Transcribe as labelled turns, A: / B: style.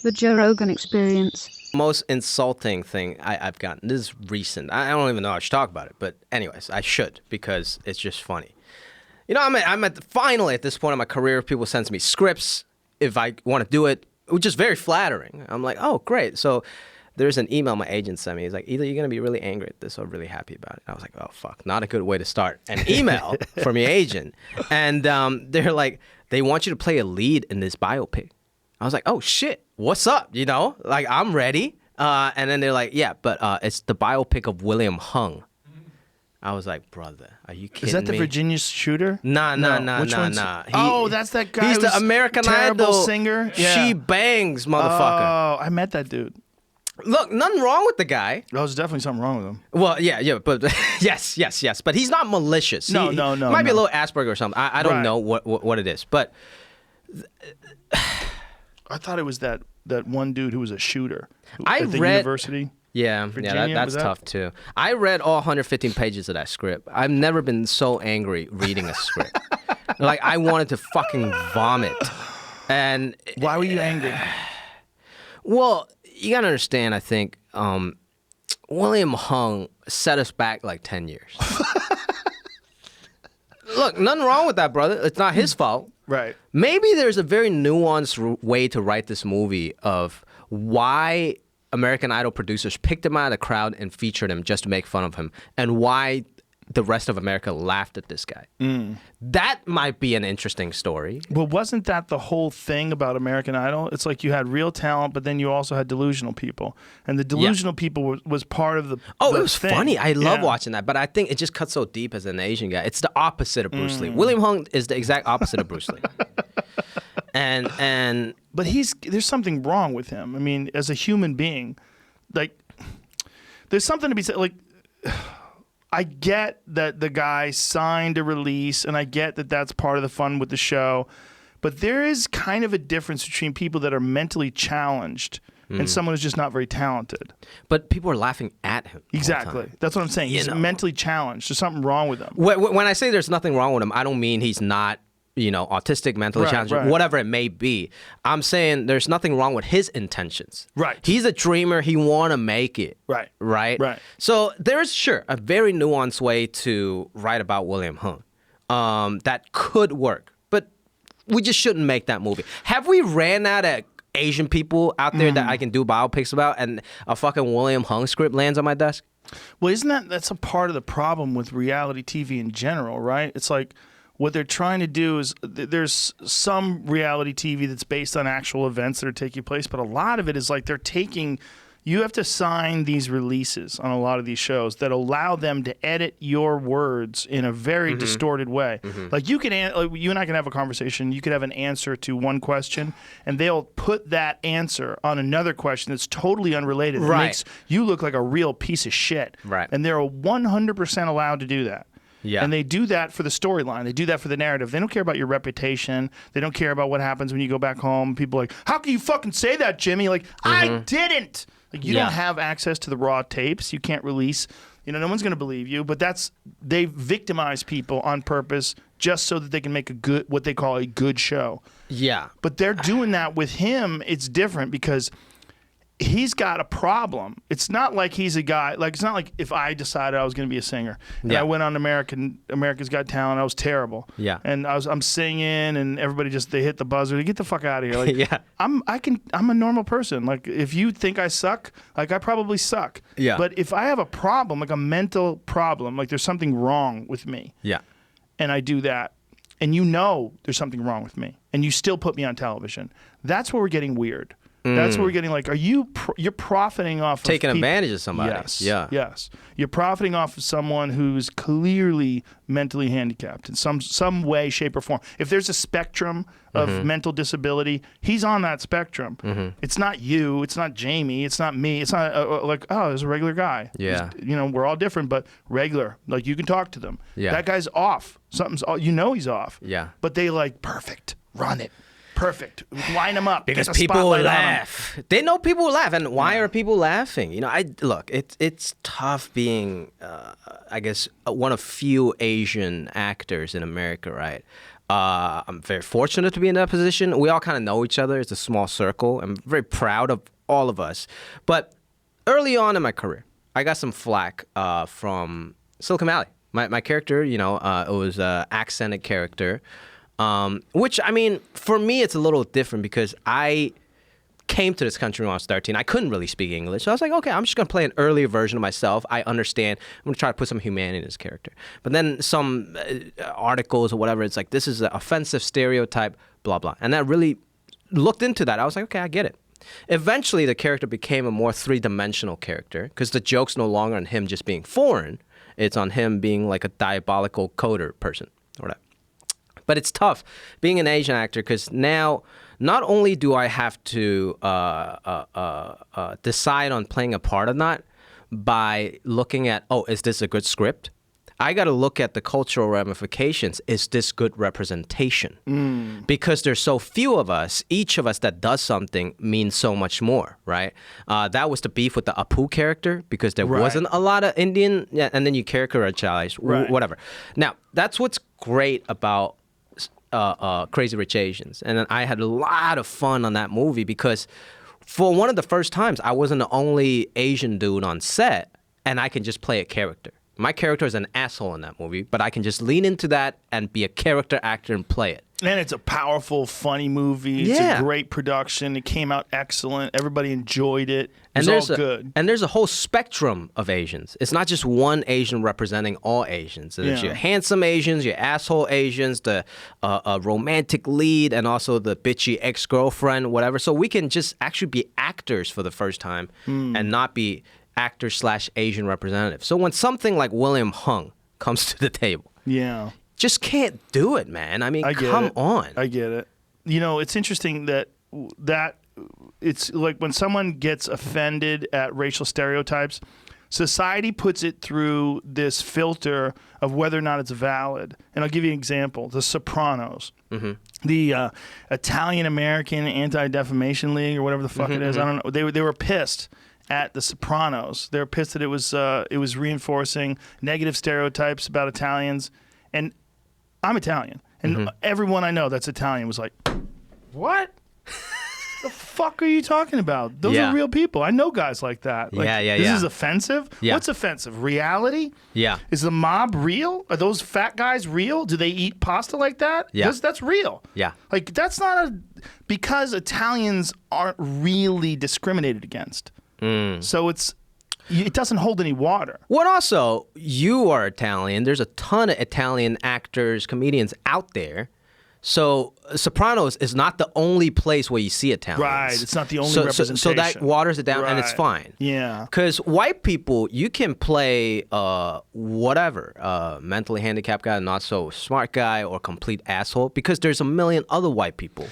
A: The Joe Rogan Experience.
B: Most insulting thing I've gotten, this is recent. I don't even know how I should talk about it, but anyways, I should because it's just funny. You know, I'm finally at this point in my career, people send me scripts if I want to do it, which is very flattering. I'm like, oh, great. So there's an email my agent sent me. He's like, either you're going to be really angry at this or really happy about it. I was like, oh, fuck, not a good way to start an email from your agent. And they're like, they want you to play a lead in this biopic. I was like, oh, shit, what's up? You know, like, I'm ready. And then they're like, yeah, but it's the biopic of William Hung. I was like, brother, are you kidding me?
C: Is that the Virginia shooter?
B: Nah.
C: Oh, that's that guy.
B: He's the American
C: terrible
B: Idol
C: singer. Yeah.
B: She bangs, motherfucker.
C: Oh, I met that dude.
B: Look, nothing wrong with the guy.
C: There's definitely something wrong with him.
B: Well, yeah, but yes. But he's not malicious.
C: No.
B: Might be a little Asperger or something. I don't know what it is. But
C: I thought it was that one dude who was a shooter
B: I
C: at the
B: read,
C: university.
B: Yeah,
C: Virginia,
B: that's tough too. I read all 115 pages of that script. I've never been so angry reading a script. Like, I wanted to fucking vomit. And
C: why were you angry?
B: Well, you gotta understand, I think, William Hung set us back like 10 years. Look, nothing wrong with that, brother. It's not his fault.
C: Right.
B: Maybe there's a very nuanced way to write this movie of why American Idol producers picked him out of the crowd and featured him just to make fun of him, and why the rest of America laughed at this guy. That might be an interesting story.
C: Well, wasn't that the whole thing about American Idol? It's like you had real talent, but then you also had delusional people. And the delusional people was part of the
B: it was
C: thing.
B: funny. I love watching that, but I think it just cuts so deep as an Asian guy. It's the opposite of Bruce Lee. William Hung is the exact opposite of Bruce Lee.
C: But there's something wrong with him. I mean, as a human being, like, there's something to be said. Like, I get that the guy signed a release, and I get that that's part of the fun with the show, but there is kind of a difference between people that are mentally challenged and someone who's just not very talented.
B: But people are laughing at him.
C: Exactly. That's what I'm saying. He's mentally challenged. There's something wrong with him.
B: When I say there's nothing wrong with him, I don't mean he's not, autistic, mentally challenged, whatever it may be. I'm saying there's nothing wrong with his intentions.
C: Right.
B: He's a dreamer. He want to make it.
C: Right.
B: Right? So there's, sure, a very nuanced way to write about William Hung that could work. But we just shouldn't make that movie. Have we ran out of Asian people out there that I can do biopics about, and a fucking William Hung script lands on my desk?
C: Well, that's a part of the problem with reality TV in general, right? It's like, what they're trying to do is there's some reality TV that's based on actual events that are taking place, but a lot of it is like you have to sign these releases on a lot of these shows that allow them to edit your words in a very distorted way. Like you and I can have a conversation. You could have an answer to one question, and they'll put that answer on another question that's totally unrelated. It makes you look like a real piece of shit.
B: Right.
C: And they're 100% allowed to do that.
B: Yeah.
C: And they do that for the storyline. They do that for the narrative. They don't care about your reputation. They don't care about what happens when you go back home. People are like, how can you fucking say that, Jimmy? Like, I didn't. Like, you don't have access to the raw tapes. You can't release. No one's going to believe you. But they victimize people on purpose just so that they can make what they call a good show.
B: Yeah.
C: But they're doing that with him. It's different because he's got a problem. It's not like he's a guy, like, it's not like if I decided I was going to be a singer and I went on America's Got Talent, I was terrible.
B: Yeah.
C: And I'm singing and everybody they hit the buzzer. They get the fuck out of here. Like,
B: yeah.
C: I'm a normal person. Like, if you think I suck, like, I probably suck.
B: Yeah.
C: But if I have a problem, like a mental problem, like there's something wrong with me.
B: Yeah.
C: And I do that, and there's something wrong with me, and you still put me on television, that's where we're getting weird. That's where we're getting like, you're profiting off of
B: taking advantage of somebody.
C: Yes.
B: Yeah.
C: Yes. You're profiting off of someone who's clearly mentally handicapped in some way, shape, or form. If there's a spectrum of mental disability, he's on that spectrum. It's not you. It's not Jamie. It's not me. It's not like, oh, there's a regular guy.
B: Yeah.
C: We're all different, but regular. Like, you can talk to them.
B: Yeah.
C: That guy's off. He's off.
B: Yeah.
C: But they perfect. Run it. Perfect. Line them up.
B: Because people will laugh. They know people will laugh. And why are people laughing? Look, it's tough being, I guess, one of few Asian actors in America, right? I'm very fortunate to be in that position. We all kind of know each other. It's a small circle. I'm very proud of all of us. But early on in my career, I got some flack from Silicon Valley. My character, it was an accented character, which, I mean, for me, it's a little different because I came to this country when I was 13. I couldn't really speak English. So I was like, okay, I'm just going to play an earlier version of myself. I understand. I'm going to try to put some humanity in this character. But then some articles or whatever, it's like, this is an offensive stereotype, blah, blah. And I really looked into that. I was like, okay, I get it. Eventually, the character became a more three-dimensional character because the joke's no longer on him just being foreign. It's on him being like a diabolical coder person or whatever. But it's tough being an Asian actor because now not only do I have to decide on playing a part or not by looking at, oh, is this a good script? I got to look at the cultural ramifications. Is this good representation? Because there's so few of us, each of us that does something means so much more, right? That was the beef with the Apu character because there wasn't a lot of Indian, and then you characterize, whatever. Now, that's what's great about Crazy Rich Asians. And then I had a lot of fun on that movie because for one of the first times, I wasn't the only Asian dude on set, and I can just play a character. My character is an asshole in that movie, but I can just lean into that and be a character actor and play it.
C: And it's a powerful, funny movie. It's a great production. It came out excellent. Everybody enjoyed it. It was all good.
B: And there's a whole spectrum of Asians. It's not just one Asian representing all Asians. There's your handsome Asians, your asshole Asians, the romantic lead, and also the bitchy ex-girlfriend, whatever. So we can just actually be actors for the first time and not be actor/Asian representative. So when something like William Hung comes to the table, just can't do it, man. I mean, come on.
C: I get it. It's interesting that it's like when someone gets offended at racial stereotypes, society puts it through this filter of whether or not it's valid. And I'll give you an example. The Sopranos. The Italian-American Anti-Defamation League or whatever the fuck it is. I don't know. They were pissed at The Sopranos. They were pissed that it was reinforcing negative stereotypes about Italians. And I'm Italian. And everyone I know that's Italian was like, what? The fuck are you talking about? Those are real people. I know guys like that. Like, this is offensive? What's offensive? Reality?
B: Yeah.
C: Is the mob real? Are those fat guys real? Do they eat pasta like that?
B: Yeah.
C: That's real.
B: Yeah.
C: Like, that's not because Italians aren't really discriminated against. So it doesn't hold any water.
B: Well, also, you are Italian. There's a ton of Italian actors, comedians out there. So Sopranos is not the only place where you see Italians.
C: Right. It's not the only representation.
B: So that waters it down, and it's fine.
C: Yeah.
B: Because white people, you can play whatever, mentally handicapped guy, not so smart guy, or complete asshole, because there's a million other white people.